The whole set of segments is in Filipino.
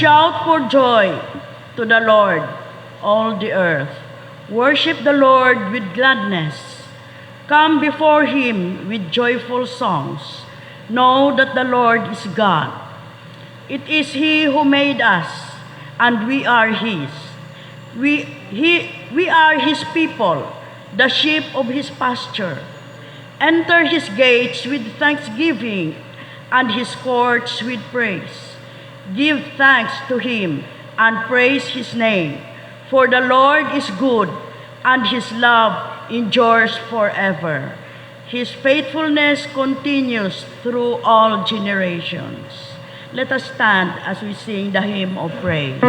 Shout for joy to the Lord, all the earth. Worship the Lord with gladness. Come before him with joyful songs. Know that the Lord is God. It is he who made us, and we are his. We are his people, the sheep of his pasture. Enter his gates with thanksgiving and his courts with praise. Give thanks to him and praise his name, for the Lord is good, and his love endures forever. His faithfulness continues through all generations. Let us stand as we sing the hymn of praise.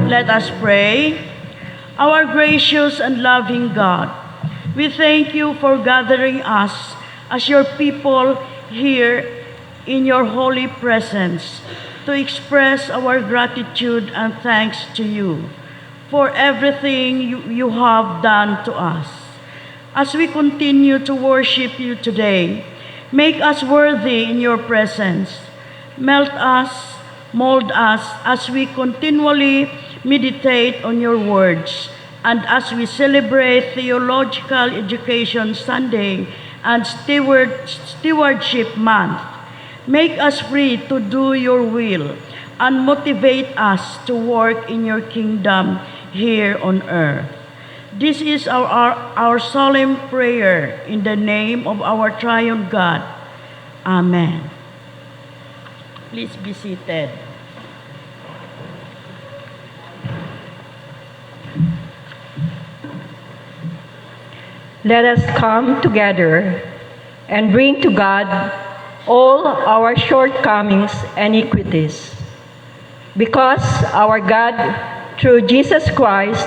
Let us pray. Our gracious and loving God, we thank you for gathering us as your people here in your holy presence to express our gratitude and thanks to you for everything you have done to us. As we continue to worship you today, make us worthy in your presence. Melt us, mold us as we continually meditate on your words, and as we celebrate Theological Education Sunday and Stewardship Month, make us free to do your will and motivate us to work in your kingdom here on earth. This is our solemn prayer in the name of our triune God. Amen. Please be seated. Let us come together and bring to God all our shortcomings and iniquities. Because our God, through Jesus Christ,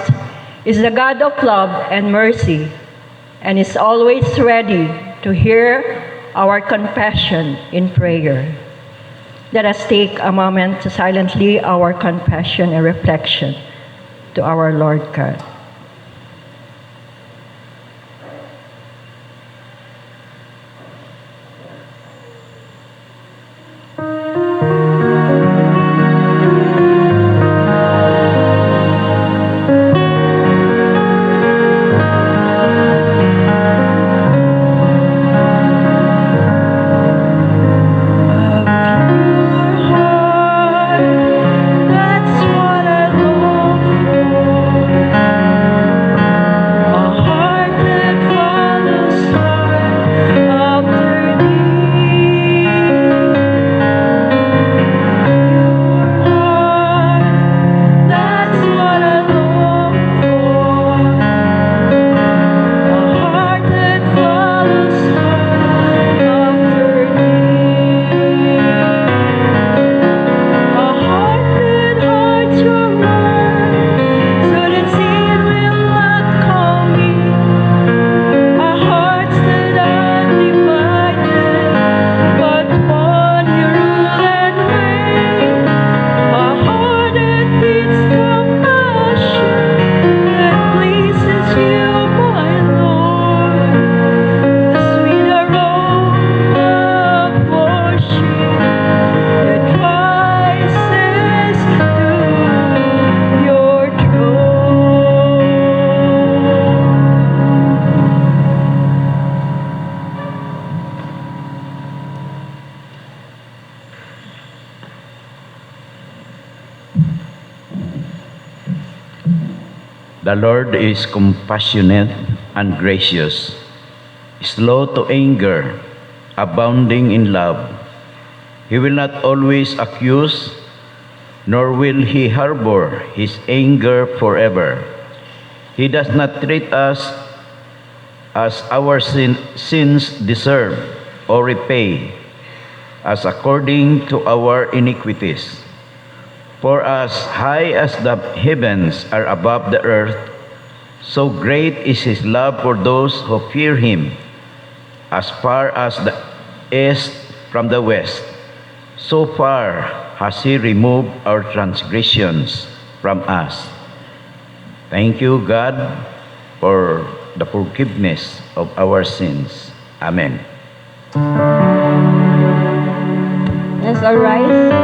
is the God of love and mercy, and is always ready to hear our confession in prayer. Let us take a moment to silently our confession and reflection to our Lord God. That's what I long for. The Lord is compassionate and gracious, slow to anger, abounding in love. He will not always accuse, nor will he harbor his anger forever. He does not treat us as our sins deserve or repay us according to our iniquities. For as high as the heavens are above the earth, so great is his love for those who fear him. As far as the east from the west, so far has he removed our transgressions from us. Thank you, God, for the forgiveness of our sins. Amen. Let's all rise.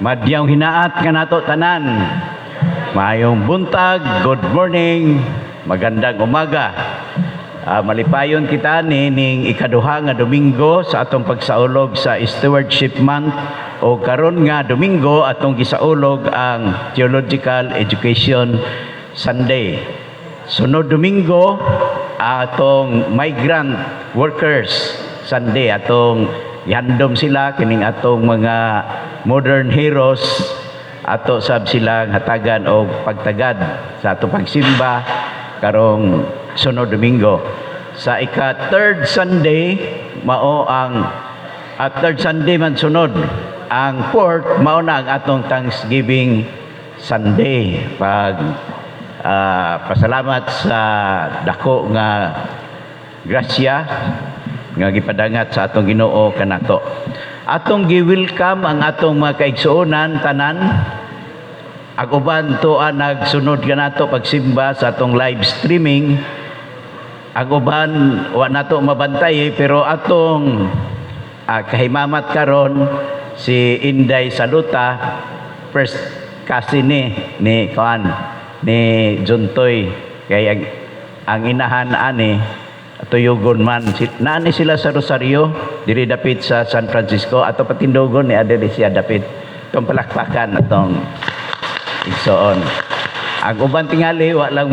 Madyang hinaat nga nato tanan. Maayong buntag, good morning, magandang umaga. Malipayon kita ning ikaduha nga Domingo sa atong pagsaulog sa Stewardship Month o karon nga Domingo atong gisaulog ang Theological Education Sunday. Sunod Domingo atong Migrant Workers Sunday, atong ihandom sila kining atong mga modern heroes, ato sab silang hatagan o pagtagad sa atong pagsimba karong sunod Domingo. Sa ika-third Sunday mao ang third Sunday man sunod, ang fourth mao na ang atong Thanksgiving Sunday, pag pasalamat sa dako nga grasya nga gipadangat sa atong Ginoo kanato. Atong gi-welcome ang atong mga kaigsuonan tanan. Ang uban tuwa nagsunod kanato pagsimba sa atong live streaming. Ang uban wa nato mabantay pero atong kahimamat karon si Inday Saluta, first cousin ni Juntoy, kay ang inahan ani tuyugon man naani sila sa Rosario diri dapit sa San Francisco ato patindogon ni adiri siya dapit tong palakpakan atong igsoon. Ang uban tingali wa lang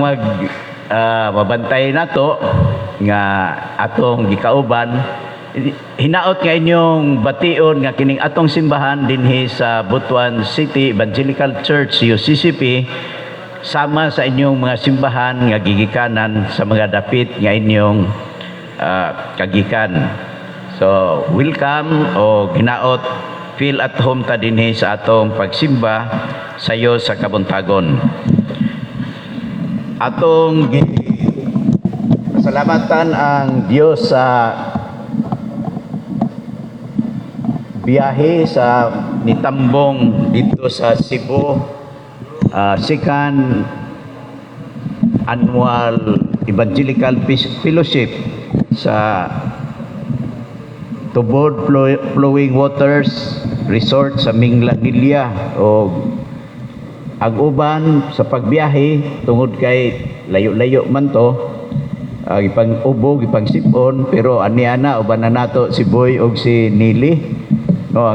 mabantay nato nga atong gikauban. Hinaot nga inyong bation nga kining atong simbahan dinhi sa Butuan City Evangelical Church UCCP sama sa inyong mga simbahan nga gigikanan sa mga dapit nga inyong kagikan. So, welcome o hinaot, feel at home ta dinhi sa atong pagsimba sayo sa kabuntagon. Atong pasalamatan ang Dios sa biyahe sa nitambong dito sa Cebu, second annual Evangelical Fellowship sa Tubod Flowing Waters Resort sa Minglanilla. O ang uban sa pagbiyahe tungod kay layo-layo man to, ipang ubog, ipang sipon, pero aniana uban na nato si Boy og si Nili. No,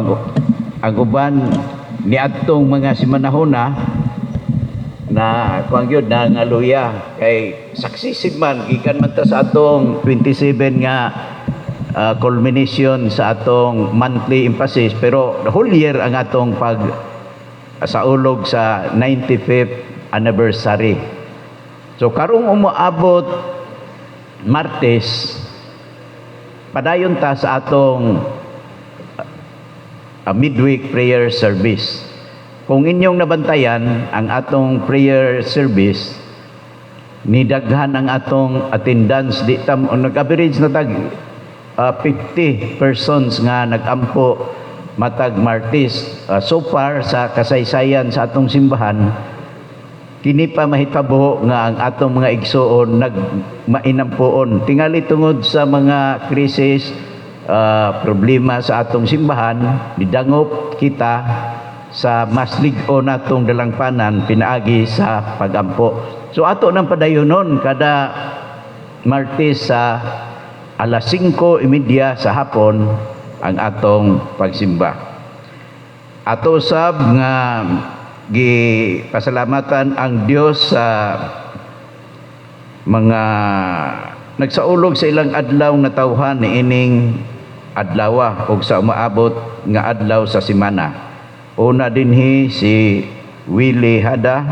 ang uban ni atong mga simanahona na kuang gyud na ngaluya kay successive man gikan man ta sa atong 27 nga culmination sa atong monthly emphasis, pero the whole year ang atong pag sa ulog sa 95th anniversary. So karong umaabot Martes padayon ta sa atong midweek prayer service. Kung inyong nabantayan ang atong prayer service, nidaghan ang atong attendance di tam nag-average na tag 50 persons nga nagampo matag Martes. So far sa kasaysayan sa atong simbahan, kini pa mahitabo nga ang atong mga igsoon nagmainampuon tingali tungod sa mga krisis, problema sa atong simbahan. Didangop kita sa mas ligo natong dalangpanan pinaagi sa pagampo. So ato nang padayonon kada Martes sa alas 5:30 sa hapon ang atong pagsimba. Ato sab nga gipasalamatan ang Dios sa mga nagsaulog sa ilang adlaw nga tawhan ni ining adlaw ug sa umaabot nga adlaw sa semana. Una dinhi si Willie Hada,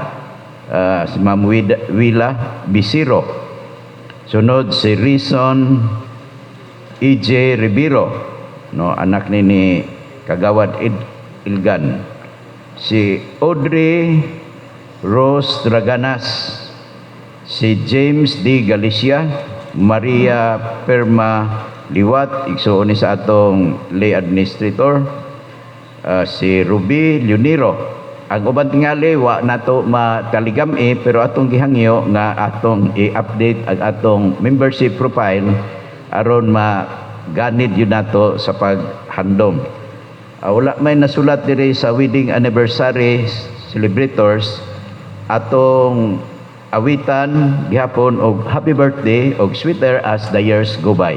si Ma'am Willa Bisiro. Sunod si Rison EJ Ribiro, no, anak ni Kagawad Ilgan. Si Audrey Rose Draganas, si James D. Galicia, Maria Perma Liwat, igsuon ni sa atong lay administrator, si Ruby Leoniro. Ang uban tingali wa nato mataligam pero atong gihangyo nga atong i-update ang atong membership profile aron maganid yun nato sa paghandom. Wala may nasulat diri sa wedding anniversary celebrators atong awitan gihapon og happy birthday og sweeter as the years go by.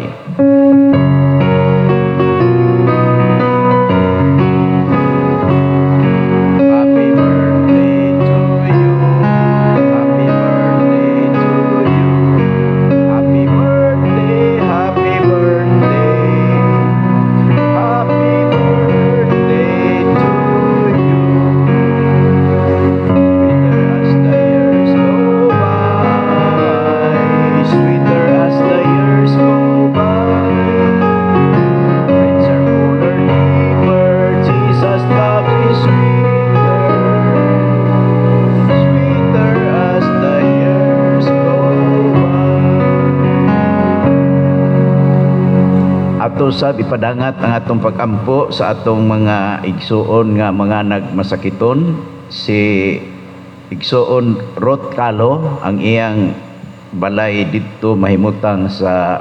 Sweeter as the years go by. ato sab ipadangat ang atong pag-ampo sa atong mga igsuon nga mga nagmasakiton. Si igsuon Rot Kalo ang iyang balay dito mahimutang sa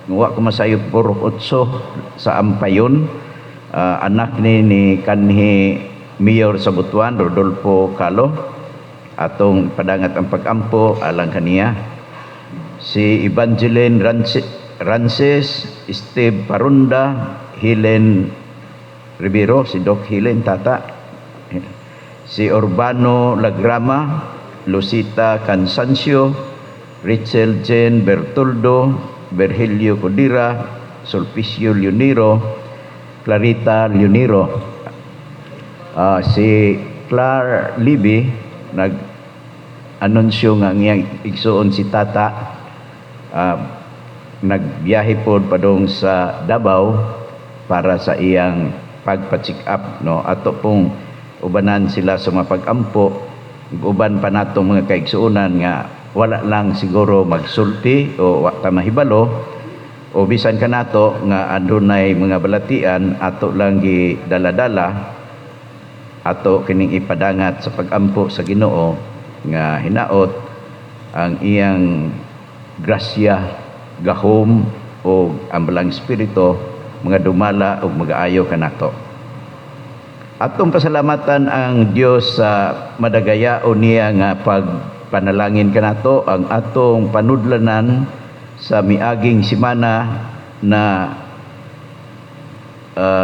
wa ko masayo puro 8 sa Ampayon. Anak ni kanhi Mayor sa Butuan Rodolfo Kalo. Atong padangat ang pag-ampo alang kaniya. Si Evangeline Rances, Steve Parunda, Helen Rivero, si Doc Helen Tata, si Urbano Lagrama, Lucita Cansancio, Richel Jen Bertoldo, Virgilio Codira, Sulpicio Leoniro, Clarita Leoniro, si Clar Libby, nag-anunsyo nga ngayang igsuon si Tata, nagbiyahe po padong sa Davao para sa iyang pagpa-check up, no? Ato pong ubanan sila sa mga pag-ampo, uban pa natong mga kaigsuunan nga wala lang siguro magsulti o wa ta mahibalo o bisan kanato nga adunay mga balatian ato lang gi dala-dala ato kining ipadangat sa pag-ampo sa Ginoo nga hinaot ang iyang grasya, gahom o ambalang espiritu mga dumala o mag-aayo kanato. Atong pasalamatan ang Dios sa madagaya o niya nga pagpanalangin kanato ang atong panudlanan sa miaging semana na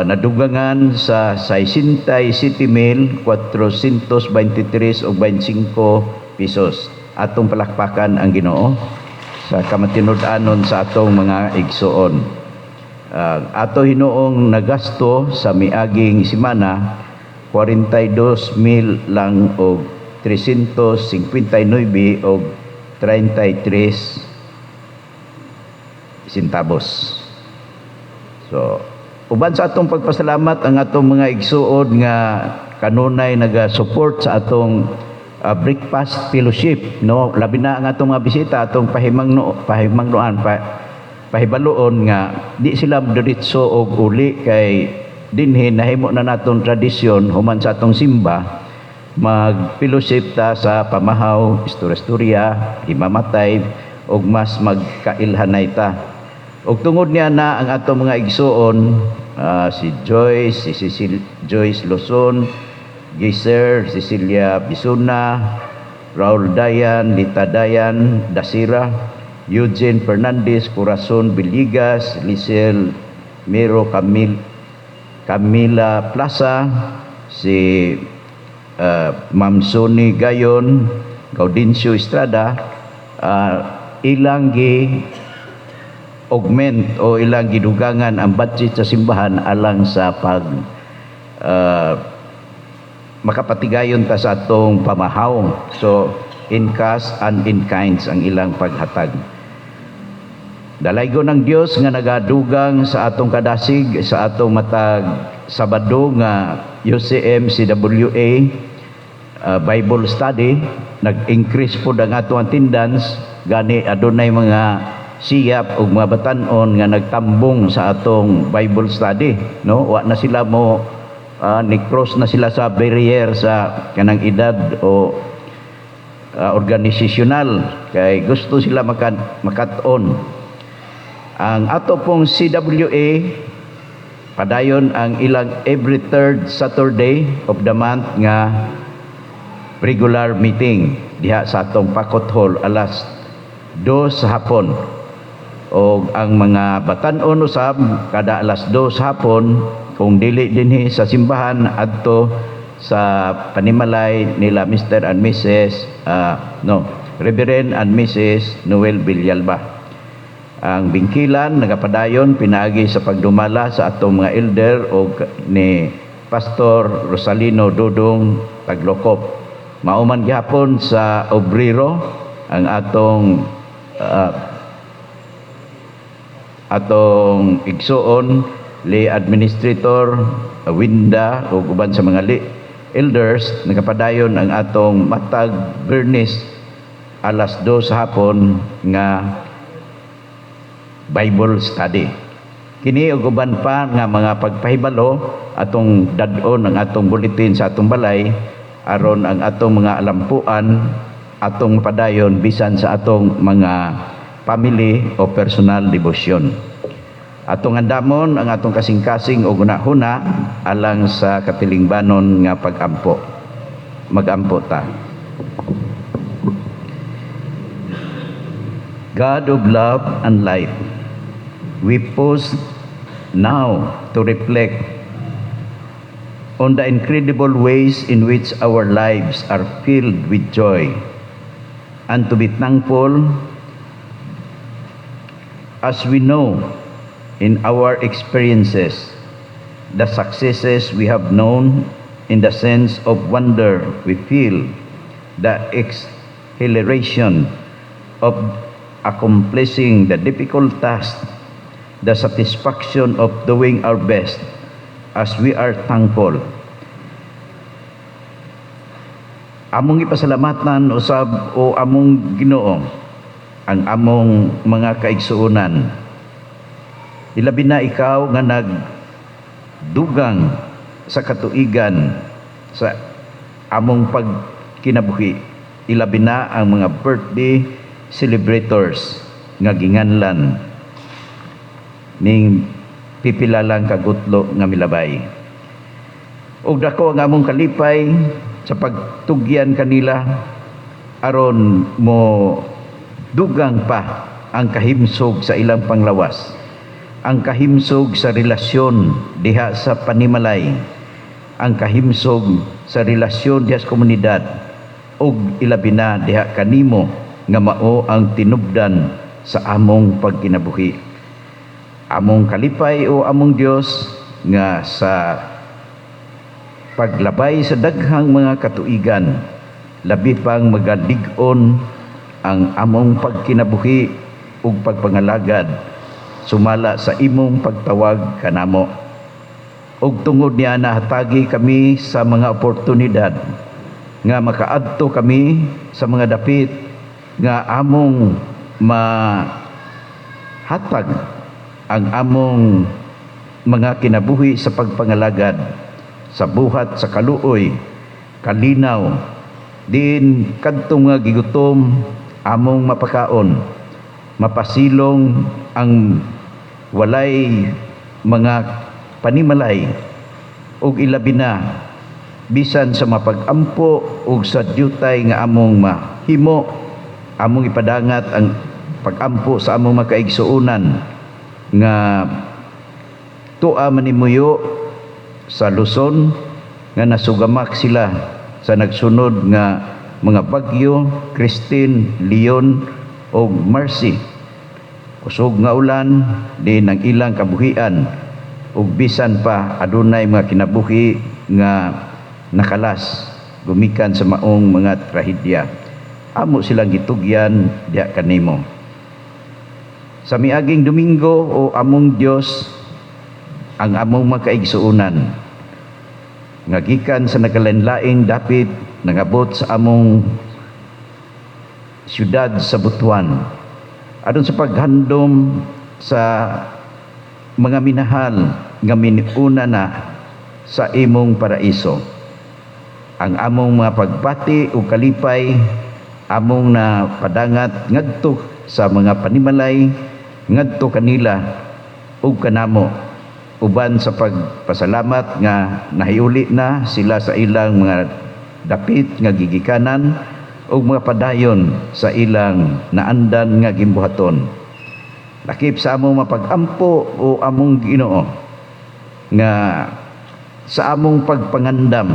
nadugangan sa 67,423 o 25 pesos. Atong palakpakan ang Ginoo sa kamatinud-anon sa atong mga igsuon. Ato hinuong nagasto sa miaging semana 42,000 lang og 359 og 33 centavos. So, uban sa atong pagpasalamat ang atong mga igsuon nga kanunay naga-support sa atong breakfast fellowship, no, labi na ang atong mga bisita atong pahibaloon nga di sila diretso og uli kay dinhi nahimo na naton tradisyon human sa atong simba mag fellowship ta sa pamahaw, istorya-istorya, himamatay og mas magkailhanay ta. Og tungod niya na ang atong mga igsuon, si Joyce, Joyce Luzon, Giser, Cecilia Bisuna, Raul Dayan, Lita Dayan, Dasira, Eugene Fernandez, Corazon Villegas, Lisel Miro Camila Plaza, si Ma'am Sony Gayon, Gaudencio Estrada, ilang augment o ilang gidugangan ang budget sa simbahan alang sa pag makapatigayon ta sa atong pamahaw. So in cash and in kinds ang ilang paghatag. Dalaygo ng Dios nga nagadugang sa atong kadasig sa atong matag Sabado nga UCM CWA Bible study, nag-increase po ang atong attendance gani adunay mga siyap ug mga batan-on nga nagtambong sa atong Bible study, no? Wa na sila mo ni-cross na sila sa barrier sa kanang edad o organisasyonal kay gusto sila makat-on. Ang ato pong CWA padayon ang ilang every third Saturday of the month nga regular meeting diha sa atong Pakot Hall alas 2 sa hapon. O ang mga batan-on usab kada alas 2 sa hapon kung dili dinhi sa simbahan adto sa panimalay nila Mr. and Mrs. Reverend and Mrs. Noel Villalba. Ang bingkilan nagapadayon pinaagi sa pagdumala sa atong mga elder o ni Pastor Rosalino Dudong Taglokop. Mauman gihapon sa obrero ang atong igsuon lay administrator Winda o uban sa mga elders nagapadayon ang atong matag Bernice alas 2 sa hapon nga Bible study. Kini ug uban pa nga mga pagpahibalo atong dad-on ang atong bulletin sa atong balay aron ang atong mga alampuan atong padayon bisan sa atong mga family o personal devotion. Atong andamon ang atong kasing-kasing o gunahuna alang sa katilingbanon nga pag-ampo. Mag-ampo ta. God of love and light, we pause now to reflect on the incredible ways in which our lives are filled with joy and to be thankful as we know in our experiences the successes we have known, in the sense of wonder we feel, the exhilaration of accomplishing the difficult task, the satisfaction of doing our best as we are thankful. Among ipasalamatan usab o among Ginoo ang among mga kaigsuonan. Ilabi na ikaw nga nagdugang sa katuigan sa among pagkinabuhi. Ilabi na ang mga birthday celebrators nga ginganlan ning pipila lang kagutlo nga milabay. Ug dako ang among kalipay sa pagtugyan kanila aron mo dugang pa ang kahimsog sa ilang panglawas, ang kahimsog sa relasyon diha sa panimalay, ang kahimsog sa relasyon diha sa komunidad, ug ilabi na diha kanimo nga mao ang tinubdan sa among pagkinabuhi. Among kalipay o among Dios nga sa paglabay sa daghang mga katuigan, labi pang magalig-on ang among pagkinabuhi ug pagpangalagad sumala sa imong pagtawag kanamo. Ug tungod niya nahatagi kami sa mga oportunidad nga makaadto kami sa mga dapit nga among mahatag ang among mga kinabuhi sa pagpangalagad sa buhat sa kaluoy, kalinaw, din kadtong nga gigutom among mapakaon, mapasilong ang walay mga panimalay, ug ilabi na bisan sa mapag-ampo ug sa diyutay nga among mahimo, among ipadangat ang pag-ampo sa among makaigsuonan nga tua manimuyo sa Luzon nga nasugamak sila sa nagsunod nga mga bagyo, Christine, Leon o Marcy. Kusog nga ulan din ang ilang kabuhian ug bisan pa adunay mga kinabuhi nga nakalas gumikan sa maong mga trahedya. Amo silang gitugyan diha kanimo. Sa miaging Domingo o among Dios ang among makaigsuonan nga gikan sa nagalain-laing dapit nangabot sa among siyudad sa Butuan adun sa paghandom sa mga minahal nga miniuna na sa imong paraiso. Ang among mga pagbati o kalipay among na padangat ngadto sa mga panimalay ngadto kanila ug kanamo, uban sa pagpasalamat nga nahiuli na sila sa ilang mga dapit nga gigikanan ug mga padayon sa ilang naandan nga gimbuhaton. Lakip sa among mapag-ampo o among Ginoo nga sa among pagpangandam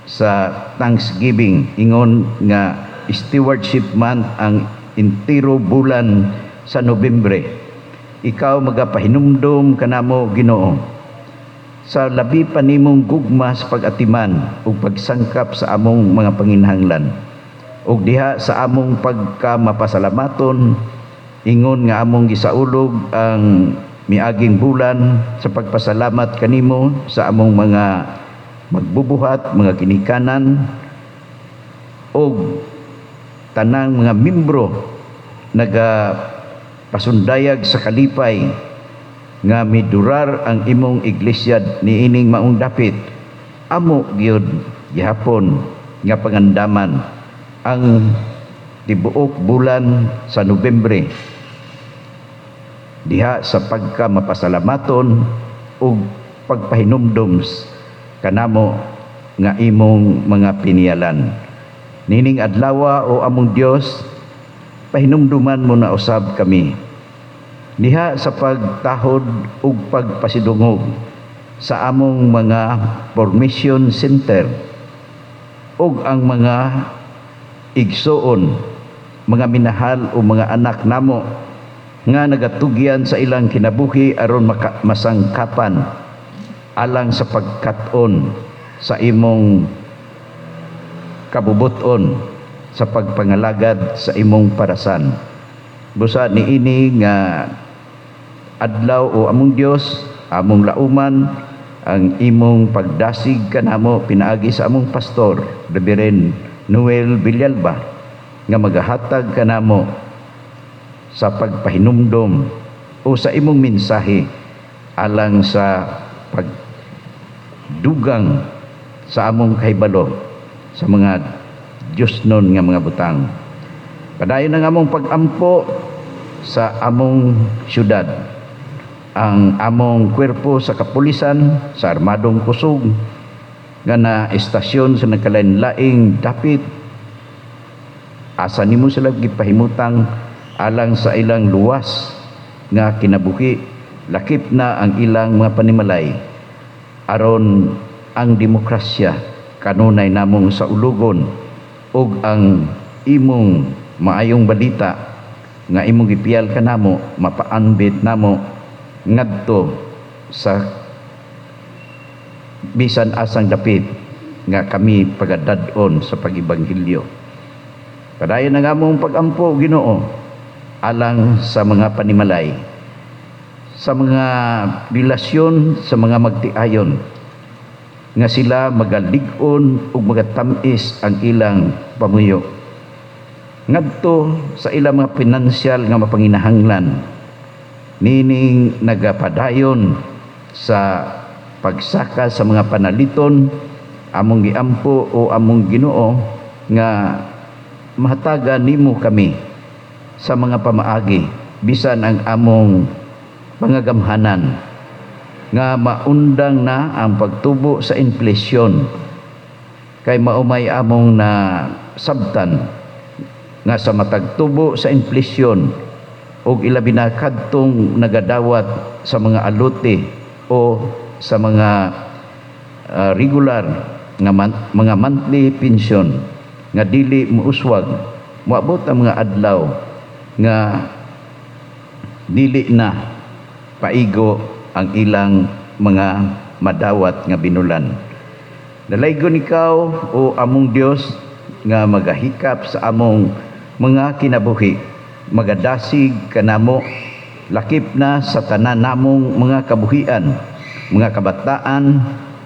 sa Thanksgiving, ingon nga Stewardship Month ang entero bulan sa Nobyembre. Ikaw magapahinumdom kanamo Ginoo sa labi pa nimong gugma sa pag-atiman ug pagsangkap sa among mga panginahanglan. Ug diha sa among pagkamapasalamaton, ingon nga among gisaulog ang miaging bulan sa pagpasalamat kanimo sa among mga magbubuhat, mga ginikanan ug tanang mga membro naga pasundayag sa kalipay nga midurar ang imong iglesia niining maong dapit. Amo gyud gihapon nga pangandaman ang tibuok bulan sa Nobyembre diha sa pagka mapasalamaton ug pagpahinumdom kanamo nga imong mga pinialan. Nining adlaw o among Dios, pahinumduman mo na usab kami diha sa pagtahod ug pagpasidungog sa among mga formation center ug ang mga igsoon, mga minahal o mga anak namo nga nagatugyan sa ilang kinabuhi aron masangkapan alang sa pagkat-on sa imong kabubuton sa pagpangalagad sa imong parasan. Busa niini nga adlaw o among Dios, among lauman ang imong pagdasig kanamo pinaagi sa among pastor Reverend Noel Villalba nga magahatag kanamo sa pagpahinumdom o sa imong mensahe alang sa pagdugang sa among kahibalo sa mga Diyos nun nga mga butang. Padayon ang among pag-ampo sa among syudad, ang among kwerpo sa kapulisan, sa armadong kusog, nga na estasyon sa nagkalain-laing dapit, asa nimo sila gipahimutang alang sa ilang luwas nga kinabuhi, lakip na ang ilang mga panimalay aron ang demokrasya kanunay namong sa ulugon ug ang imong maayong balita nga imong gipiyal kanamo mapaanbit namo ngadto sa bisan asang dapit nga kami pagadad-on sa pag-ibanghilyo. Padayon ang among pag-ampo Ginoo alang sa mga panimalay, sa mga relasyon sa mga magtiayon nga sila magalig-on ug magatamis ang ilang pamuyo ngadto sa ilang mga pinansyal nga mapanginahanglan nining nagapadayon sa pagsaka sa mga panaliton. Among giampo o among Ginoo nga mahatagan nimo kami sa mga pamaagi bisan ang among pangagamhanan nga maundang na ang pagtubo sa inflasyon kay maumay among na sabtan nga sa matagtubo sa inflasyon ug ilabi na kadtong nagadawat sa mga alote o sa mga regular nga mga monthly pension nga dili muuswag, moabot ang mga adlaw nga dili na paigo ang ilang mga madawat nga binulan. Dalaygon ikaw o among Dios nga magahikap sa among mga kinabuhi, magadasig kanamo lakip na sa tanan namong mga kabuhian, mga kabataan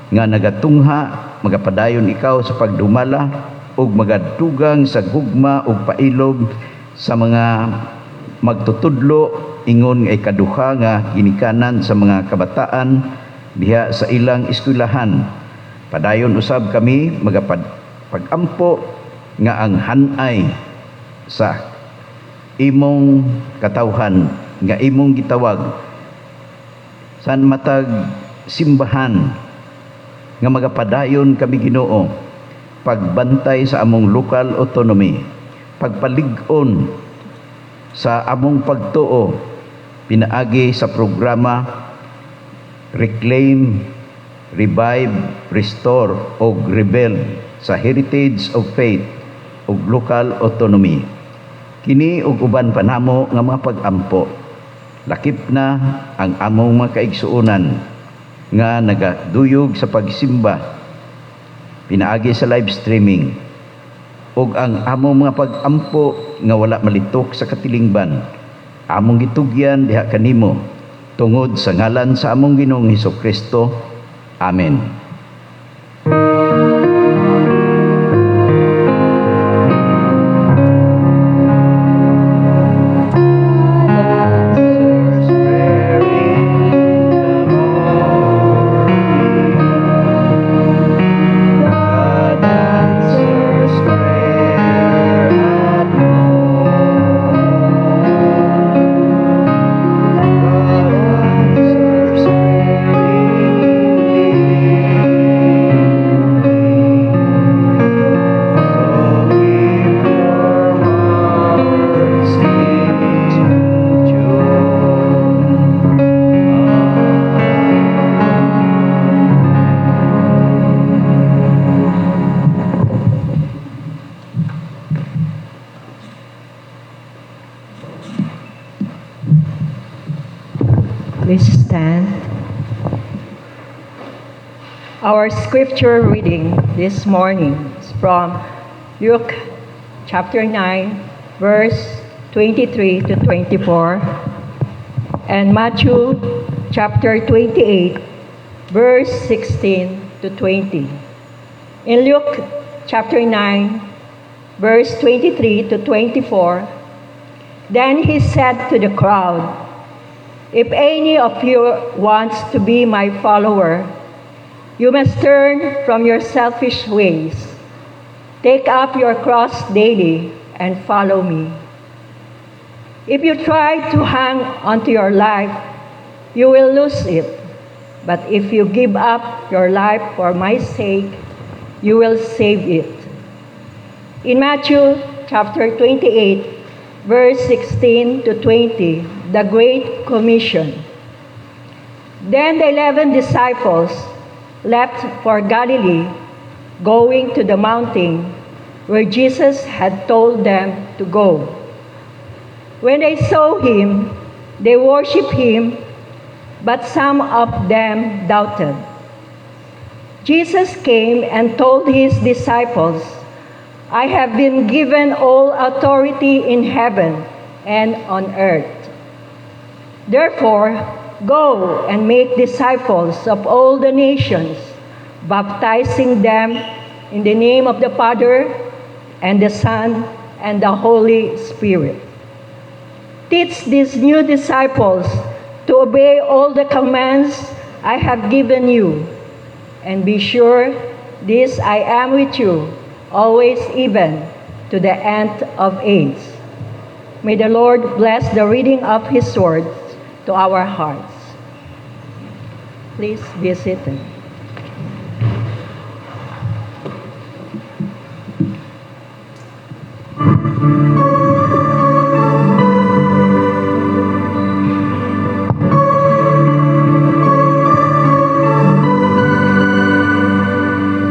nga nagatungha, magapadayon ikaw sa pagdumala ug magadugang sa gugma ug pailog sa mga magtutudlo ingon ay kaduha nga ginikanan sa mga kabataan diha sa ilang eskwelahan. Padayon usab kami pag-ampo nga ang hanay sa imong katawhan nga imong gitawag san matag simbahan nga magapadayon kami Ginoo pagbantay sa among local autonomy, pagpalig-on sa among pagtuo pinaagi sa programa Reclaim, Revive, Restore o Rebuild sa Heritage of Faith ug local autonomy. Kini ug uban pa namo nga mga pag-ampo lakip na ang among mga kaigsuonan nga nagaduyog sa pagsimba pinaagi sa live streaming ug ang among mga pag-ampo nga wala malitok sa katilingban among gitugyan diha kanimo tungod sa ngalan sa among Ginoong Hesukristo. Amen. Please stand. Our scripture reading this morning is from Luke chapter 9, verse 23 to 24, and Matthew chapter 28, verse 16 to 20. In Luke chapter 9, verse 23 to 24, then he said to the crowd, "If any of you wants to be my follower, you must turn from your selfish ways. Take up your cross daily and follow me. If you try to hang onto your life, you will lose it. But if you give up your life for my sake, you will save it." In Matthew chapter 28, verse 16 to 20, the Great Commission. Then the 11 disciples left for Galilee, going to the mountain where Jesus had told them to go. When they saw him, they worshipped him, but some of them doubted. Jesus came and told his disciples, "I have been given all authority in heaven and on earth. Therefore, go and make disciples of all the nations, baptizing them in the name of the Father and the Son and the Holy Spirit. Teach these new disciples to obey all the commands I have given you, and be sure this I am with you always, even to the end of age." May the Lord bless the reading of his word to our hearts. Please be seated.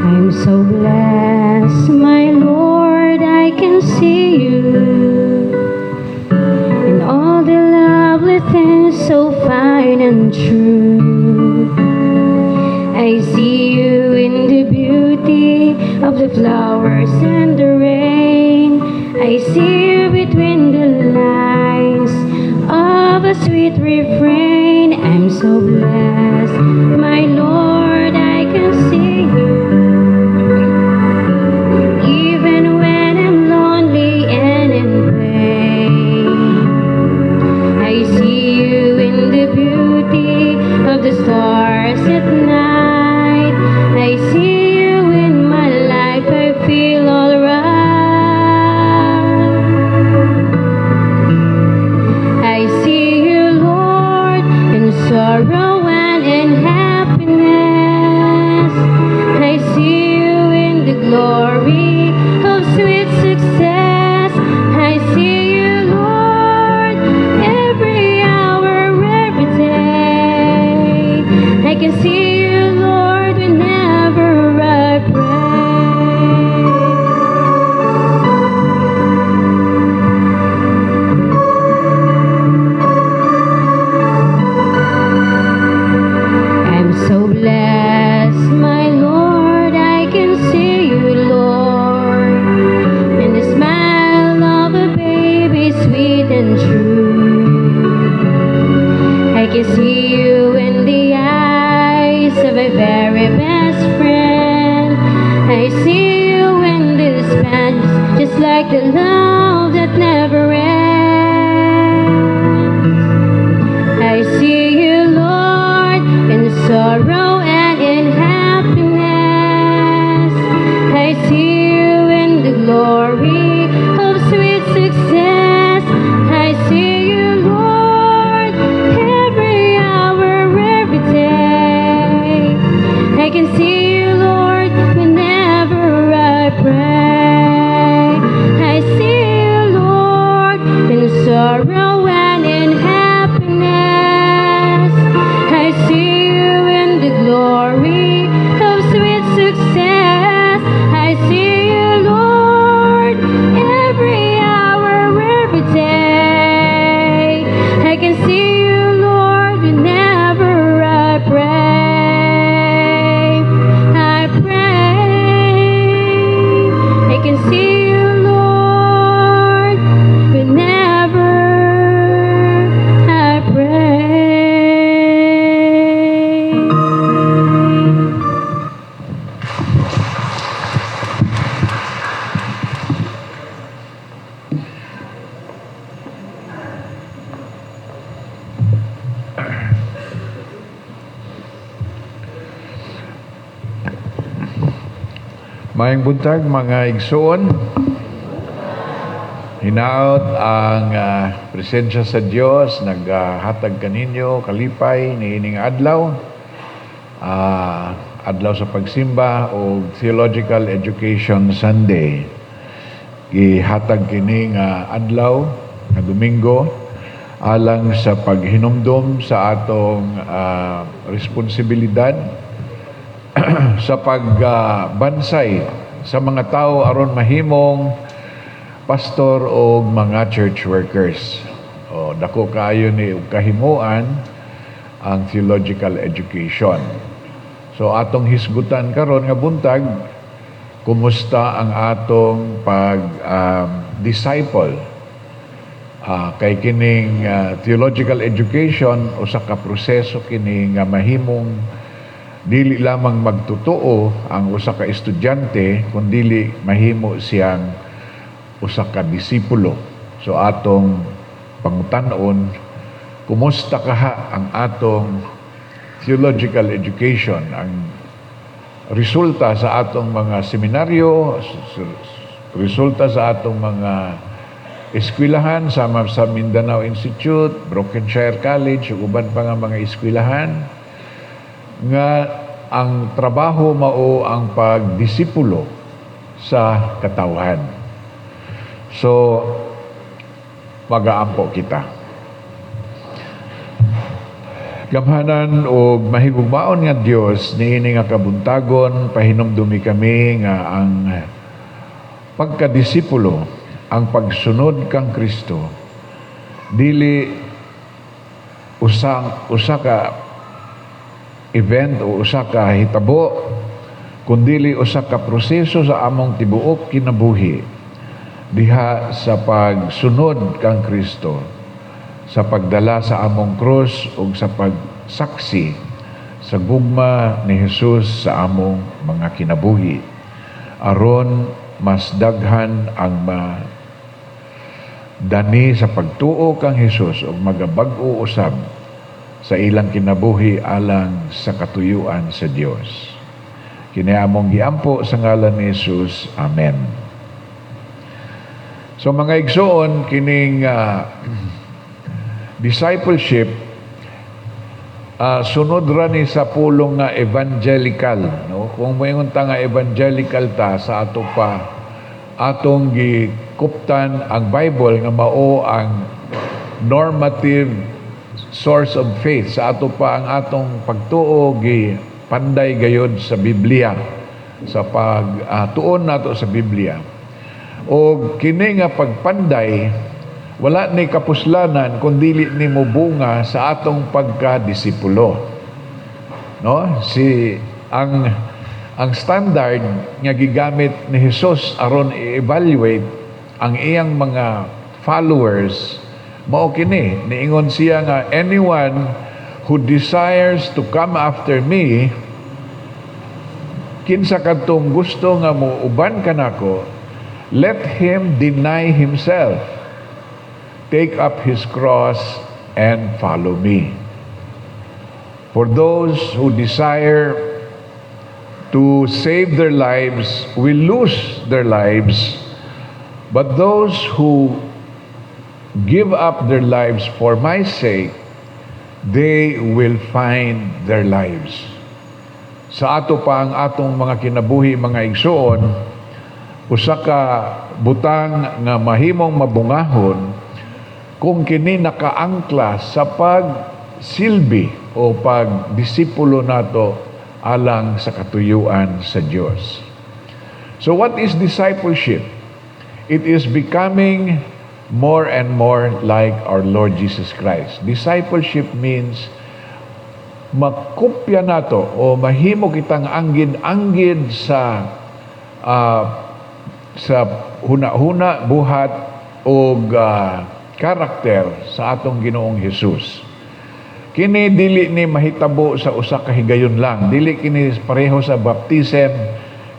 I'm so blessed, my Lord, I can see you in all the lovely things so fine and true. I see you in the beauty of the flowers and the rain. I see you between the lines of a sweet refrain. I'm so blessed, my Lord, I can see you. Even when I'm lonely and in pain, I see you in the beauty of the stars at night. I see you in my life, I feel alright. I see you, Lord, in sorrow and in happiness. I see you in the glory of sweet success. I see you, Lord, every hour, every day. I can see you, Lord, whenever I pray. I'm so blessed, my Lord, I can see you, Lord, in the smile of a baby, sweet and true. I can see you in the eyes of a very best friend. I see you in this pants, just like the love that never ends. I see you, Lord, in sorrow and in happiness. I see you in the glory of sweet success. I see you, Lord, every hour, every day. I can see you, Lord, whenever I pray. I see you, Lord, Maayong buntag mga igsoon. Hinaot ang presensya sa Dios naghatag kaninyo kalipay niining adlaw. Adlaw sa pagsimba o Theological Education Sunday. Ihatag kini nga adlaw nga Domingo alang sa paghinumdom sa atong responsibilidad sa pagbansay sa mga tao aron mahimong pastor o mga church workers. O dako kaayo ni kahimuan ang theological education. So atong hisgutan karon nga buntag, kumusta ang atong disciple kay kining theological education usa ka proseso kini nga mahimong dili lamang magtotoo ang usa ka estudyante kundi mahimo siyang usa ka disipulo. So atong pangutan-on, kumusta kaha ang atong theological education, ang resulta sa atong mga seminaryo, resulta sa atong mga eskwelahan sama sa Mindanao Institute, Brokenshire College, ug uban pa nga mga eskwelahan nga ang trabaho mao ang pagdisipulo sa katawhan. So mag-aampo kita. Gamhanan o mahigugmaon nga Dios niini nga kabuntagon pahinumdumi kami nga ang pagkadisipulo, ang pagsunod kang Kristo dili usa ka event o usa ka hitabo kundi usa ka proseso sa among tibuok kinabuhi diha sa pagsunod kang Kristo, sa pagdala sa among krus ug sa pagsaksi sa gugma ni Jesus sa among mga kinabuhi aron mas daghan ang dani sa pagtuo kang Jesus ug magabag-o usab sa ilang kinabuhi alang sa katuyuan sa Dios. Kini among giampo sa ngalan ni Jesus. Amen. So mga igsoon, kining discipleship sunod ra ni sa pulong nga evangelical, no? Kung moingon ta nga evangelical ta sa ato pa atong gikuptan ang Bible nga mao ang normative source of faith sa ato pa ang atong pagtuo panday gayod sa Biblia, sa pagtuon nato sa Biblia. O kini nga pagpanday wala ni kapuslanan kundi ni mubunga sa atong pagkadisipulo, no? Ang standard nga gigamit ni Jesus aron i-evaluate ang iyang mga followers mao kini, niingon siya nga anyone who desires to come after me, kinsa kadtong gusto nga muuban kanako, let him deny himself, take up his cross and follow me. For those who desire to save their lives will lose their lives, but those who give up their lives for my sake, they will find their lives. Sa ato pa ang atong mga kinabuhi, mga igsoon, usa ka butang nga mahimong mabungahon kung kini nakaangkla sa pagsilbi o pagdisipulo nato alang sa katuyuan sa Dios. So what is discipleship? It is becoming more and more like our Lord Jesus Christ. Discipleship means makopya nato o mahimo kitang anggid-anggid sa huna-huna buhat o karakter sa atong Ginoong Hesus. Kini dili ni mahitabo sa usa ka higayon lang. Dili kini pareho sa baptism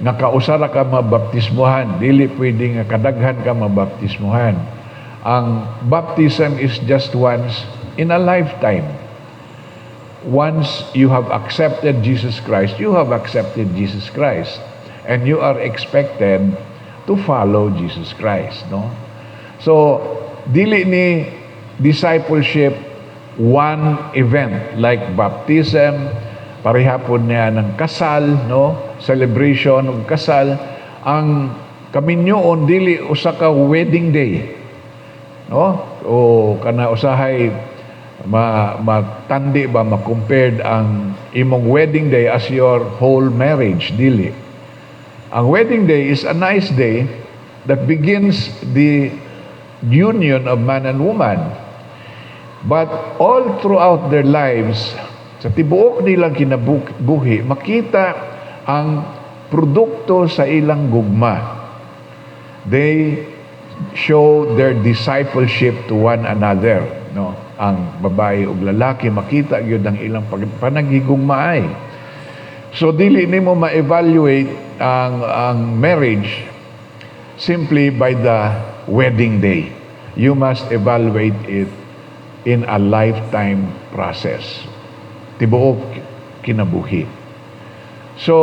nga kausara ka mabaptismuhan. Dili pwede nga kadaghan ka mabaptismuhan. Ang baptism is just once in a lifetime. Once you have accepted Jesus Christ, you have accepted Jesus Christ. and you are expected to follow Jesus Christ, no? So, dili ni discipleship one event like baptism, parehapon niya ng kasal, no? Celebration ng kasal. Ang kaminyoon dili usa ka wedding day, no? O kana usahay matandi ba ma-compared ang imong wedding day as your whole marriage, dili. Ang wedding day is a nice day that begins the union of man and woman. But all throughout their lives, sa tibuok nilang kinabuhi, makita ang produkto sa ilang gugma. They show their discipleship to one another, no? Ang babae ug lalaki makita gyud ang ilang panagigugmaay. So dili nimo ma-evaluate ang marriage simply by the wedding day. You must evaluate it in a lifetime process. Tibuok kinabuhi. So,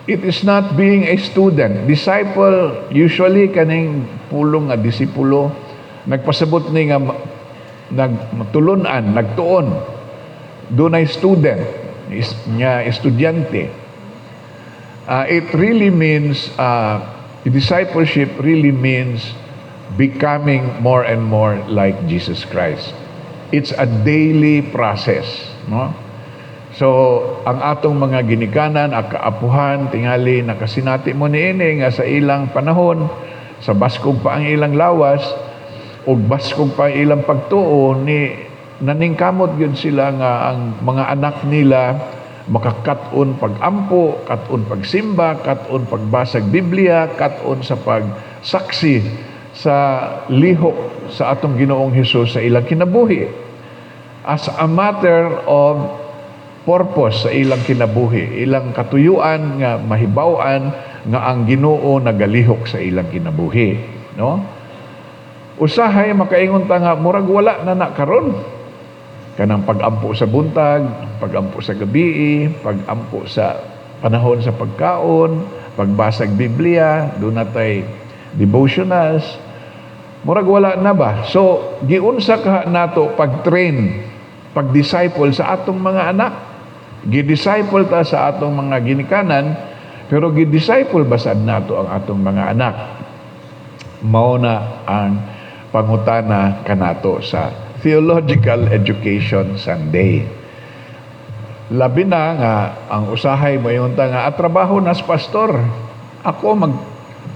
it is not being a student. Disciple, usually kaning pulong nga disipulo, nagpasabot ni nga nagtulunan, nagtuon. Dunay student, nga estudyante. It really means, discipleship really means becoming more and more like Jesus Christ. It's a daily process, no? So, ang atong mga ginikanan, kaapuhan, tingali, nakasinati mo niini nga sa ilang panahon, sa baskog pa ang ilang lawas, o baskog pa ang ilang pagtuo, naningkamot yun sila nga ang mga anak nila makakaton pag-ampo, katon pagsimba, katon pagbasag Biblia, katon sa pagsaksi sa lihok sa atong Ginoong Hesus sa ilang kinabuhi. As a matter of purpose sa ilang kinabuhi, ilang katuyuan nga mahibaw-an nga ang Ginoo nagalihok sa ilang kinabuhi, no? Usahay makaingon ta nga murag wala na karon. Kanang pag-ampo sa buntag, pag-ampo sa gabi, pag-ampo sa panahon sa pagkaon, pagbasag Biblia, doon natay devotionals, murag wala na ba? So, giunsa ka nato pag-train, pag-disciple sa atong mga anak. Gi-disciple ta sa atong mga ginikanan, pero gi-disciple ba sad nato ang atong mga anak? Mao na ang pangutana kanato sa Theological Education Sunday. Labi na nga ang usahay mo yung nga trabaho nas pastor. Ako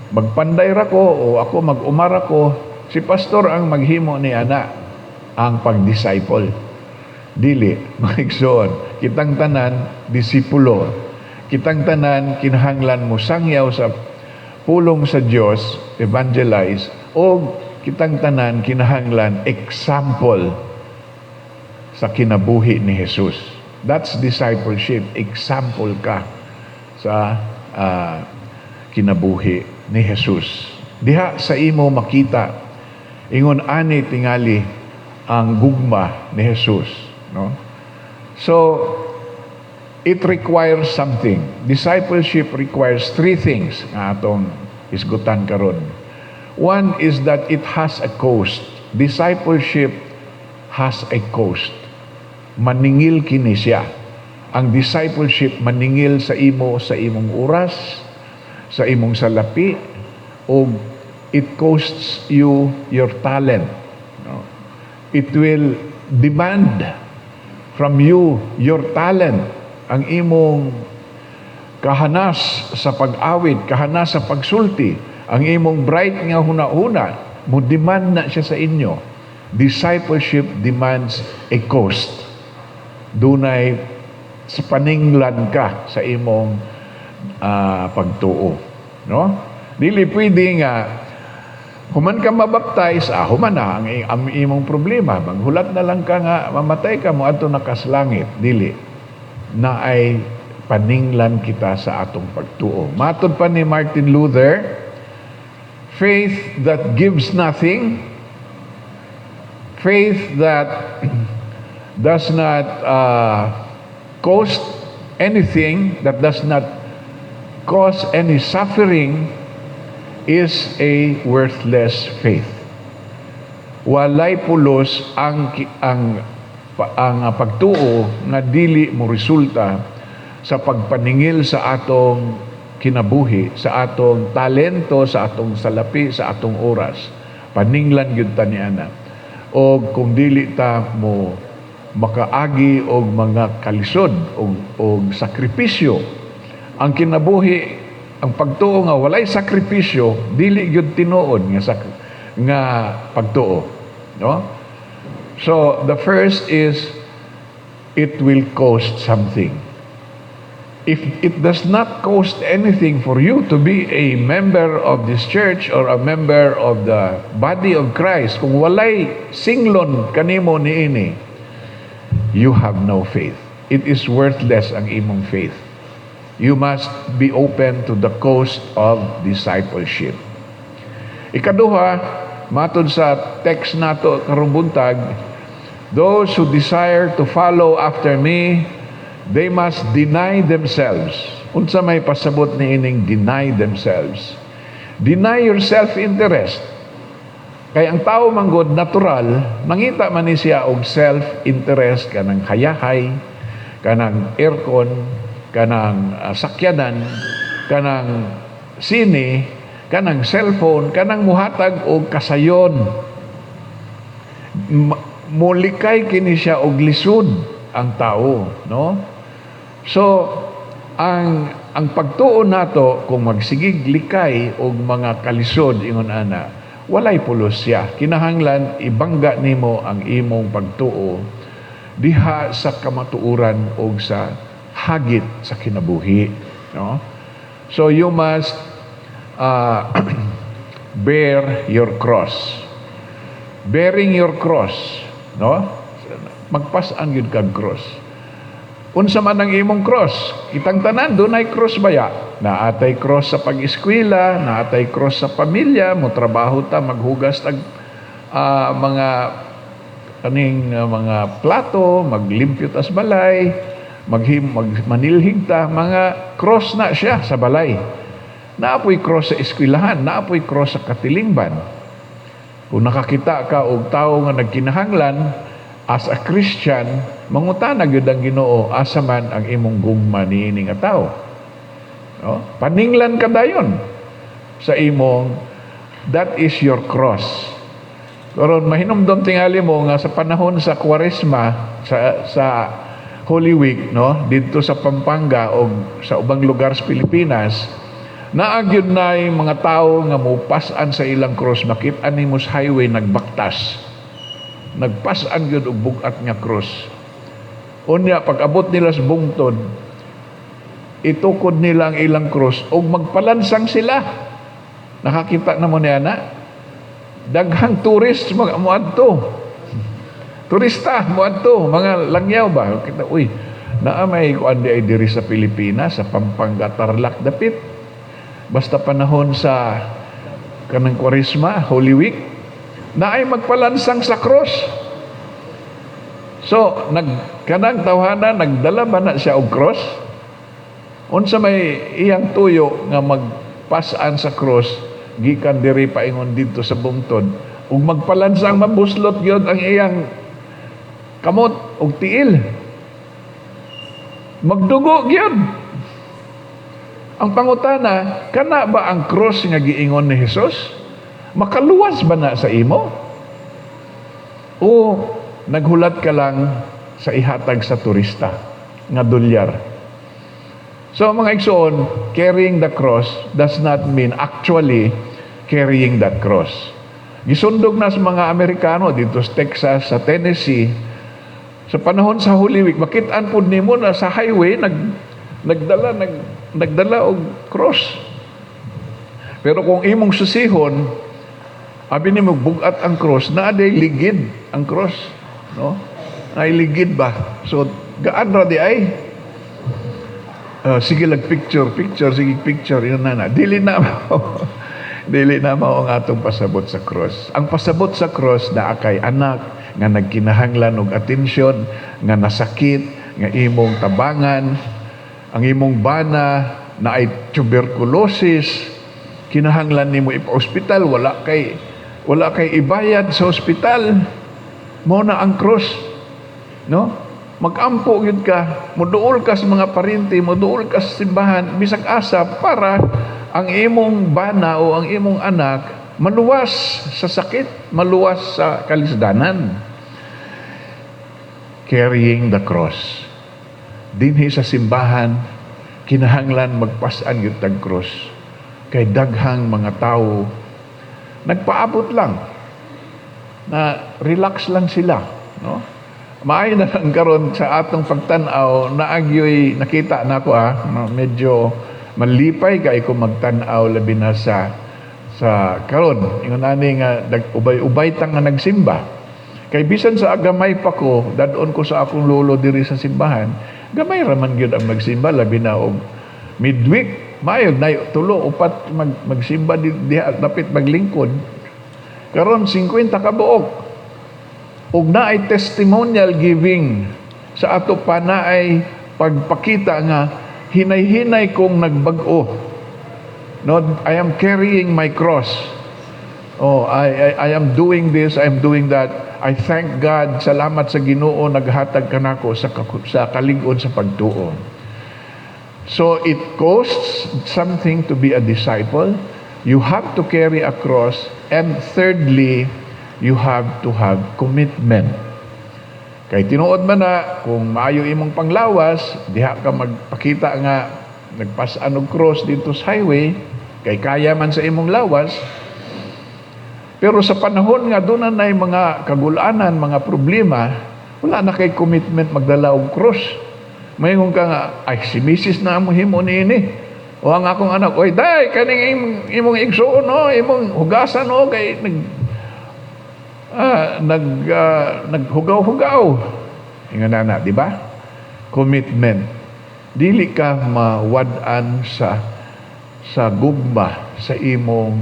magpanday ra ko o ako mag-umara ko, si pastor ang maghimo ni ana ang pag-disciple. Dili, maigsoon, kitang tanan disipulo. Kitang tanan kinahanglan mo sangyaw sa pulong sa Dios, evangelize, o kitang tanan kinahanglan example sa kinabuhi ni Jesus. That's discipleship. Example ka sa kinabuhi ni Jesus. Diha sa imo makita ingon ani tingali ang gugma ni Jesus, no? So it requires something. Discipleship requires three things nga atong isgutan karon. One is that it has a cost. Discipleship has a cost. Maningil kini siya. Ang discipleship maningil sa imong oras, sa imong salapi, o it costs you your talent. No? It will demand from you your talent, ang imong kahanas sa pag-awit, kahanas sa pagsulti, ang imong bright nga huna-huna, mo demand na siya sa inyo. Discipleship demands a cost. Dunay sa paninglan ka sa imong pagtuo, no? Dili pwede nga human ka mabaptize, human na ang imong problema. Maghulat na lang ka nga mamatay ka mo adto na kaslangit. Dili na ay paninglan kita sa atong pagtuo. Matod pa ni Martin Luther, faith that gives nothing, faith that does not cost anything, that does not cause any suffering is a worthless faith. Walay pulos ang pagtuo nga dili mo resulta sa pagpaningil sa atong kinabuhi, sa atong talento, sa atong salapi, sa atong oras. Paninglan gyud ta niana. O kung dili ta mo makaagi og mga kalisod og sakripisyo, ang kinabuhi, ang pagtuo nga walay sakripisyo, dili gyud tinuod nga pagtuo, no? So the first is it will cost something. If it does not cost anything for you to be a member of this church or a member of the body of Christ, kung walay singlon kanimo niini, you have no faith. It is worthless ang imong faith. You must be open to the cost of discipleship. Ikaduha, matod sa text nato karong buntag, those who desire to follow after me, they must deny themselves. Unsa may pasabot ni ining deny themselves? Deny your self-interest. Kaya ang tao manggod natural, mangita man ni siya og self-interest, kanang hayahay, kanang aircon, kanang sakyanan, kanang sine, kanang cellphone, kanang muhatag og kasayon. Mulikay kini siya og lisod ang tao, no? So ang pagtuo nato kung magsigig likay og mga kalisod ingon ana, walay pulos siya. Kinahanglan ibangga nimo ang imong pagtuo diha sa kamatuoran og sa hagit sa kinabuhi, no? So you must bear your cross. Bearing your cross, no? Magpasan gyud kag cross. Unsa man ang imong cross? Kitang tanan dunay cross baya. Naatay cross sa pag-eskwela, naatay cross sa pamilya, mo trabaho ta maghugas tag mga mga plato, maglimpyo tas balay, manilhig ta, mga cross na siya sa balay. Naapoy cross sa eskwelahan, naapoy cross sa katilingban. Kung nakakita ka og tawo nga nagkinahanglan, as a Christian, mangutana gyud ang Ginoo asa man ang imong gugma niini nga tawo. No? Paninglan ka dayon sa imong, that is your cross. Karon mahinumdom tingali mo nga sa panahon sa Kwaresma, sa Holy Week, no, dito sa Pampanga o sa ubang lugar sa Pilipinas, naagyod na yung mga tao nga mupasan sa ilang cross, makita nimo sa highway nagbaktas. Nagpasan gyud og bugat nga cross. Unya pag abot nila sa bungtod, itukod nila ang ilang cross og magpalansang sila. Nakakita na mo niya na daghang tourist moadto. Turista moadto, mga langyaw ba? Kita, uy, naa may kuan di ay diri sa Pilipinas, sa Pampanga, Tarlac, dapit. Basta panahon sa kanang Kwaresma, Holy Week, na ay magpalansang sa cross. So, kanang tawhana, nagdala ba na siya og cross? Unsa may iyang tuyo nga magpasaan sa cross, gikan diri paingon dito sa bungtod, ug magpalansang mabuslot gyud ang iyang kamot og tiil. Magdugo gyud. Ang pangutana, kana ba ang cross nga giingon ni Hesus? Makaluwas ba na sa imo? O naghulat ka lang sa ihatag sa turista nga dolyar? So mga igsoon, carrying the cross does not mean actually carrying that cross. Gisundog na sa mga Amerikano dito sa Texas, sa Tennessee, sa panahon sa Holy Week, makitaan po nimo na sa highway nagdala og cross. Pero kung imong susihon, abi nimo bugat ang cross, naaday ligid ang cross, no? Ay ligid ba? So gaan ra di ay sige lag picture, sige picture, yun na. Dili na mao ang atong pasabot sa cross. Ang pasabot sa cross na kay anak nga nagkinahanglan og atensyon, nga nasakit, nga imong tabangan, ang imong bana, na ay tuberculosis, kinahanglan nimo ipa-ospital, wala kay ibayad sa ospital, mo na ang cross, no? Magampo yun ka, moduol ka sa mga parinti, moduol ka sa simbahan, bisag asa para ang imong bana o ang imong anak maluwas sa sakit, maluwas sa kalisdanan. Carrying the cross. Dinhi sa simbahan, kinahanglan magpasan yung tag-cross. Kay daghang mga tao, nagpaabot lang, na relax lang sila. No? Maayo na lang karon sa atong pagtanaw, naagyoy nakita na ko medyo malipay kay ko magtanaw labi na sa karon. Ingon ani nga ubay-ubay tang nga nagsimba. Kay bisan sa agamay pa ko, dadon ko sa akong lolo diri sa simbahan, gamay raman gyud ang magsimba labi na og midweek, mayog na tulo upat magsimba diha dapit maglingkod. Karon 50 ka buok. Ug naay testimonial giving sa ato pa naay pagpakita nga hinay-hinay kong nagbag-o. No, I am carrying my cross. Oh, I am doing this, I am doing that. I thank God, salamat sa Ginoo naghatag kanako sa kalig-on sa pagtuo. So it costs something to be a disciple. You have to carry a cross, and thirdly, you have to have commitment. Kay tinuod man na, kung maayo imong panglawas, diha ka magpakita nga nagpas-an og cross dito sa highway, kay kaya man sa imong lawas. Pero sa panahon nga doon na mga kagulanan, mga problema, wala na kay commitment magdala og cross. Mayroon ka nga, ay si Mrs. na mo himo niini. O ang akong anak, oy day, kaning imong igsuon no, imong hugasan no, kay naghugaw-hugaw. Ingon na, di ba? Commitment. Dili ka mawad-an sa gugma sa imong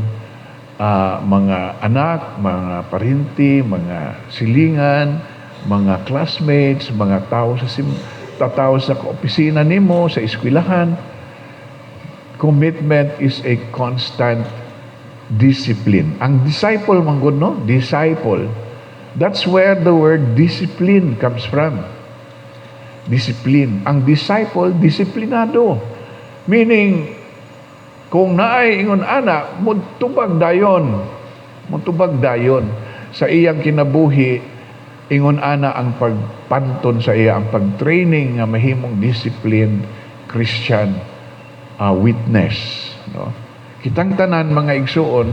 mga anak, mga parinti, mga silingan, mga classmates, mga tao sa opisina nimo, sa eskwelahan. Commitment is a constant discipline. Ang disciple manggod, no? Disciple. That's where the word discipline comes from. Discipline. Ang disciple, disiplinado. Meaning, kung naay ingon ana, mutubag dayon sa iyang kinabuhi, ingon ana ang pagpanton sa iya, ang pagtraining nga mahimong disciplined Christian witness. No? Kitang tanan mga igsuon,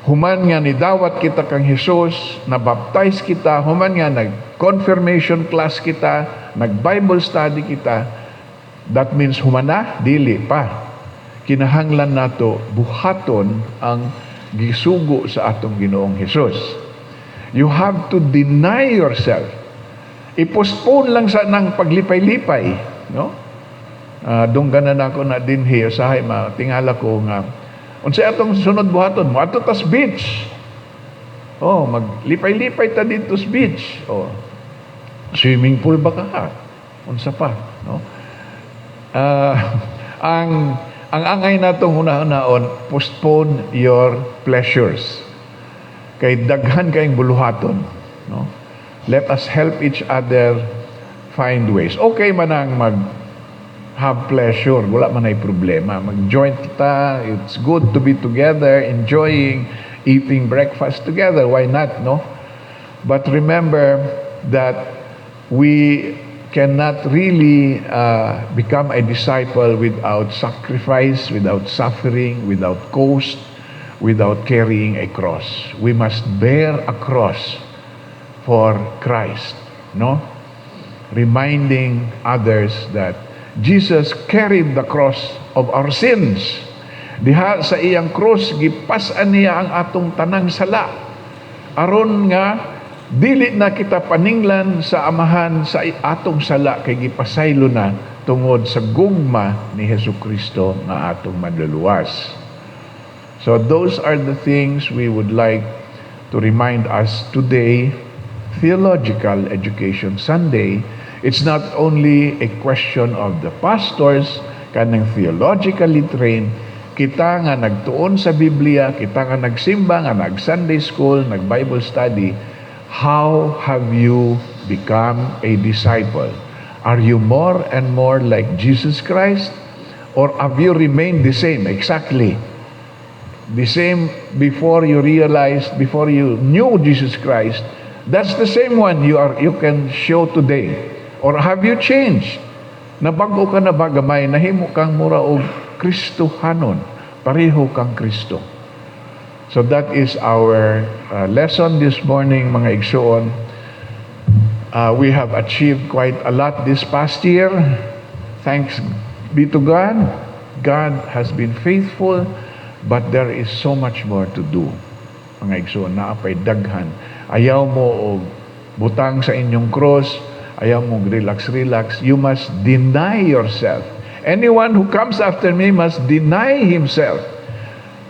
human nga nidawat kita kang Hesus, nabaptize kita, human nga nag-confirmation class kita, nag-Bible study kita, that means humana, dili pa. Kinahanglan nato buhaton ang gisugo sa atong Ginoong Hesus. You have to deny yourself. I-postpone lang sa nang paglipay-lipay, no? Dungganan ako na din here sa tingala ko nga unsay atong sunod buhaton mo ato tas beach. Oh, maglipay-lipay ta dito sa beach. Oh. Swimming pool ba ka? Unsa pa, no? Ang angay natong hunahon, postpone your pleasures. Kay daghan kayong buluhaton, no? Let us help each other find ways. Okay man ang have pleasure, wala man ay problema. Mag-joint kita, it's good to be together, enjoying eating breakfast together. Why not, no? But remember that we cannot really become a disciple without sacrifice, without suffering, without cost, without carrying a cross. We must bear a cross for Christ, no? Reminding others that Jesus carried the cross of our sins. Diha sa iyang cross, gipas-an niya ang atong tanang sala. Aron nga, dili na kita paninglan sa amahan sa atong sala kay gipasaylo na tungod sa gugma ni Jesucristo nga atong madluluwas. So those are the things we would like to remind us today. Theological Education Sunday, it's not only a question of the pastors, kanang theologically trained, kita nga nagtuon sa Biblia, kita nga nagsimba, nga nag-Sunday school, nag-Bible study, how have you become a disciple? Are you more and more like Jesus Christ? Or have you remained the same? Exactly. The same before you realized, before you knew Jesus Christ, that's the same one you can show today. Or have you changed? Nabago ka na ba gamay, nahimo kang mura og Kristohanon, pareho kang Kristo. So that is our lesson this morning, mga igsoon. We have achieved quite a lot this past year. Thanks be to God. God has been faithful, but there is so much more to do. Mga igsoon, naapay daghan. Ayaw mo og butang sa inyong cross, ayaw mo relax. You must deny yourself. Anyone who comes after me must deny himself.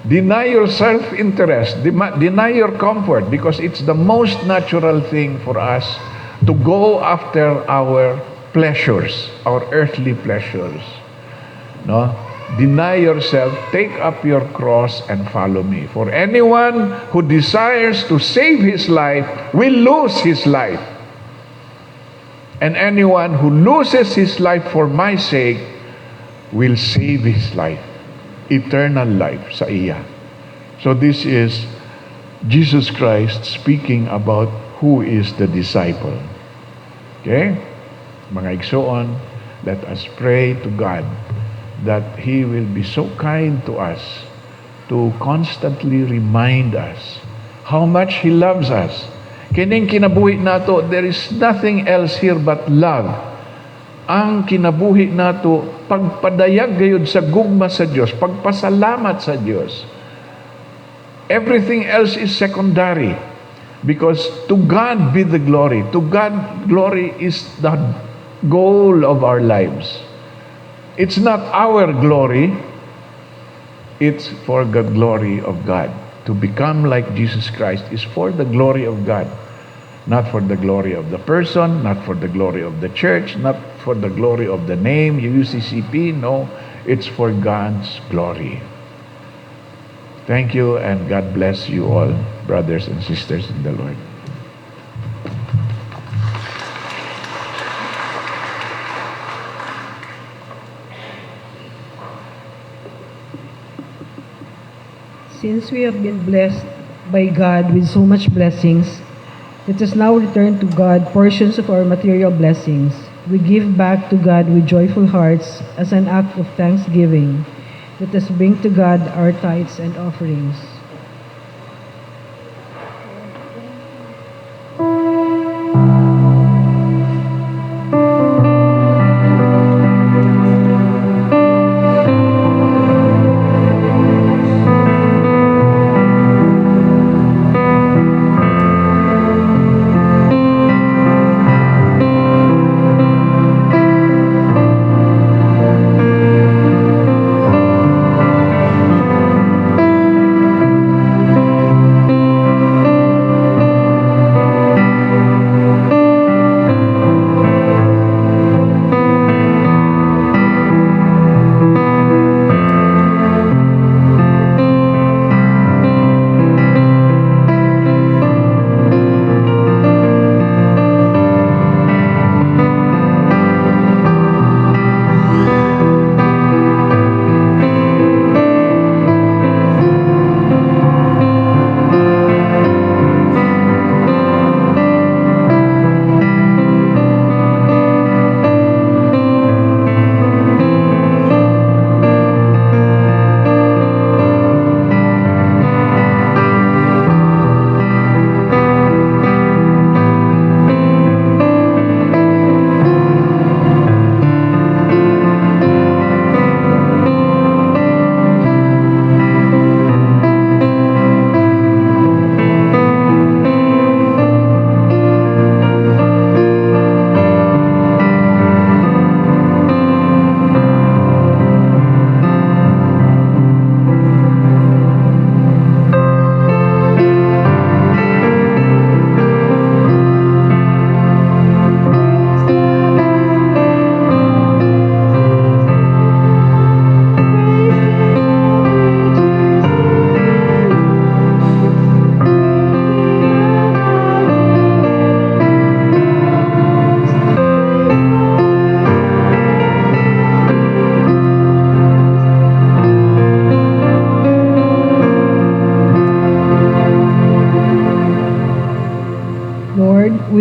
Deny your self-interest. Deny your comfort, because it's the most natural thing for us to go after our pleasures, our earthly pleasures. No? Deny yourself, take up your cross, and follow me. For anyone who desires to save his life will lose his life. And anyone who loses his life for my sake will save his life. Eternal life sa iya. So this is Jesus Christ speaking about who is the disciple. Okay? Mga igsoon, let us pray to God that He will be so kind to us to constantly remind us how much He loves us. Kining kinabuhi nato, there is nothing else here but love. Ang kinabuhi nato, pagpadayag gayud sa gugma sa Dios, pagpasalamat sa Dios. Everything else is secondary, because to God be the glory. To God, glory is the goal of our lives. It's not our glory, it's for the glory of God. To become like Jesus Christ is for the glory of God. Not for the glory of the person, not for the glory of the church, not for the glory of the name, UCCP. No, it's for God's glory. Thank you, and God bless you all, brothers and sisters in the Lord. Since we have been blessed by God with so much blessings, let us now return to God portions of our material blessings. We give back to God with joyful hearts as an act of thanksgiving. Let us bring to God our tithes and offerings.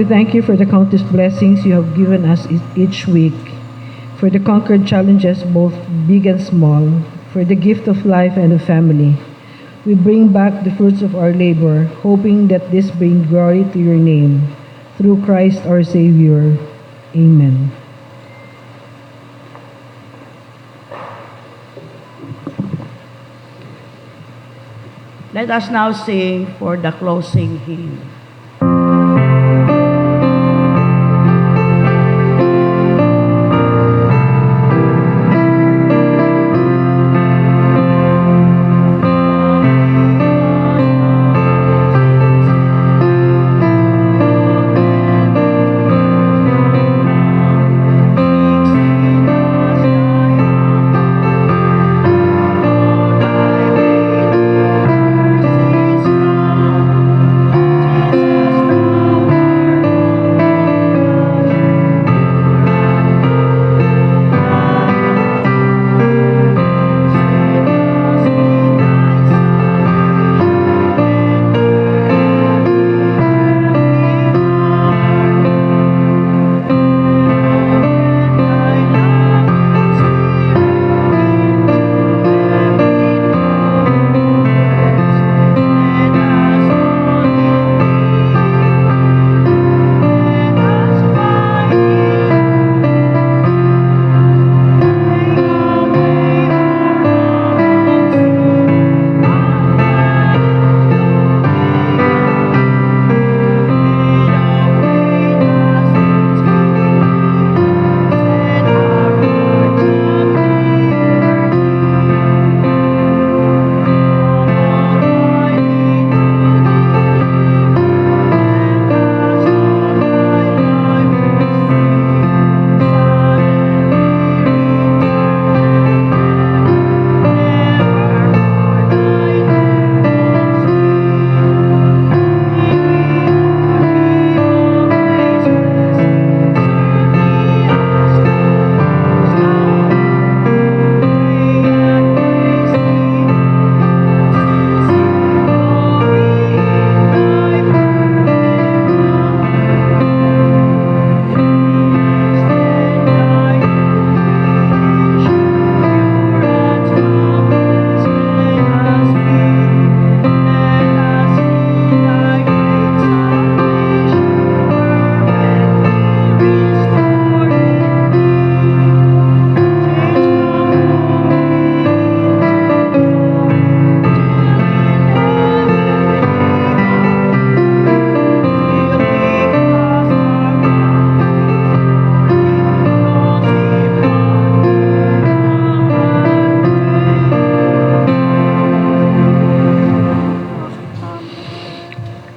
we thank you for the countless blessings you have given us each week, for the conquered challenges, both big and small, for the gift of life and of family. We bring back the fruits of our labor, hoping that this bring glory to your name. Through Christ our Savior. Amen. Let us now sing for the closing hymn.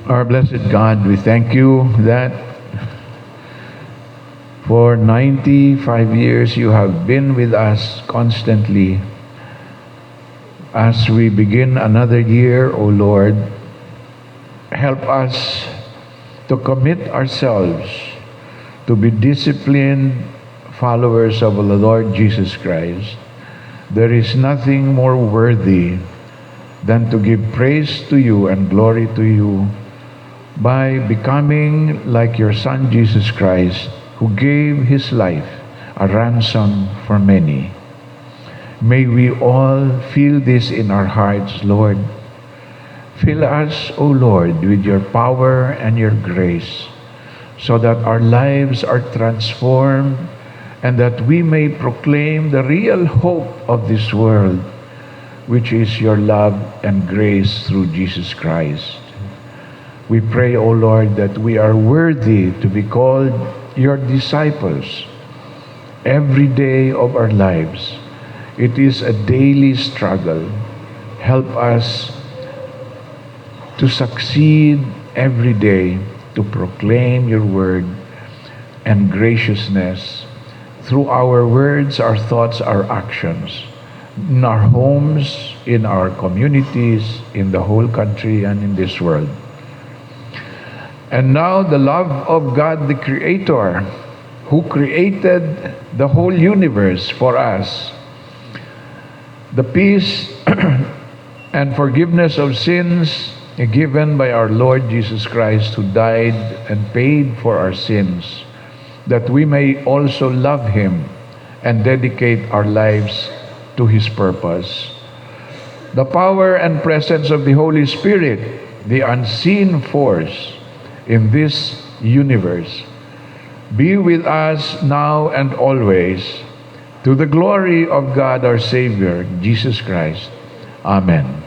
Our blessed God, we thank you that for 95 years you have been with us constantly. As we begin another year, O Lord, help us to commit ourselves to be disciplined followers of the Lord Jesus Christ. There is nothing more worthy than to give praise to you and glory to you by becoming like your Son Jesus Christ, who gave his life a ransom for many. May we all feel this in our hearts, Lord. Fill us, O Lord, with your power and your grace, so that our lives are transformed and that we may proclaim the real hope of this world, which is your love and grace through Jesus Christ. We pray, O Lord, that we are worthy to be called your disciples every day of our lives. It is a daily struggle. Help us to succeed every day to proclaim your word and graciousness through our words, our thoughts, our actions, in our homes, in our communities, in the whole country, and in this world. And now the love of God the Creator, who created the whole universe for us, the peace and forgiveness of sins given by our Lord Jesus Christ, who died and paid for our sins, that we may also love Him and dedicate our lives to His purpose. The power and presence of the Holy Spirit, the unseen force in this universe, be with us now and always, to the glory of God our Savior, Jesus Christ. Amen.